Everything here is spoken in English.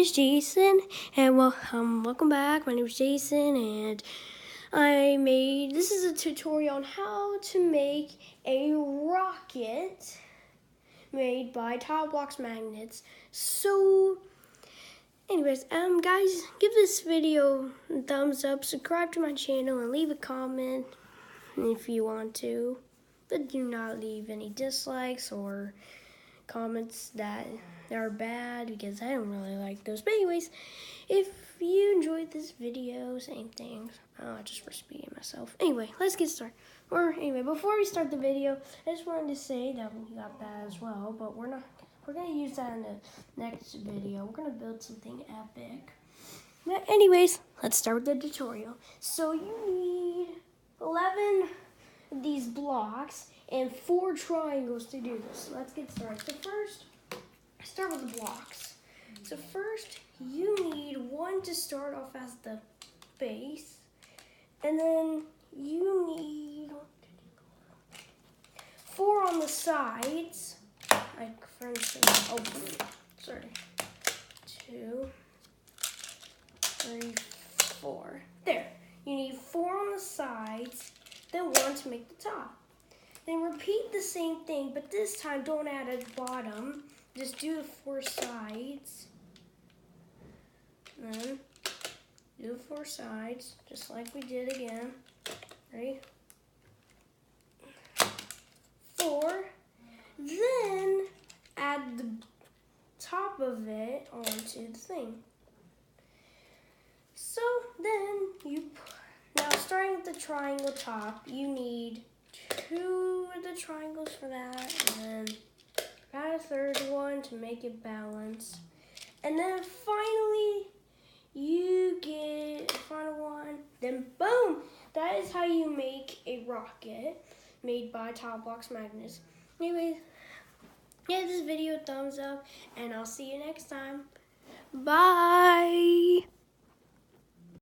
is Jason, and welcome back. My name is Jason, and this is a tutorial on how to make a rocket made by Tileblox Magnets. So, anyways, guys, give this video a thumbs up, subscribe to my channel, and leave a comment if you want to, but do not leave any dislikes or comments that are bad, because I don't really like those. But anyways, if you enjoyed this video, same thing. Just for speaking myself. Anyway, let's get started. Anyway, before we start the video, I just wanted to say that we got that as well, but we're gonna use that in the next video. We're gonna build something epic. But anyways, let's start with the tutorial. So you need 11 of these blocks and 4 triangles to do this. So let's get started. So first, start with the blocks. So first, you need 1 to start off as the base, and then you need 4 on the sides. Like for instance, 2, 3, 4. There. You need 4 on the sides, then 1 to make the top. Then repeat the same thing, but this time don't add a bottom. Just do the 4 sides. Then do the 4 sides, just like we did again. Ready? 4. Then add the top of it onto the thing. So then now starting with the triangle top, you need 2 of the triangles for that, and then add a 3rd one to make it balanced. And then finally, you get a final one. Then boom! That is how you make a rocket made by Tileblox Magnets. Anyways, give this video a thumbs up, and I'll see you next time. Bye!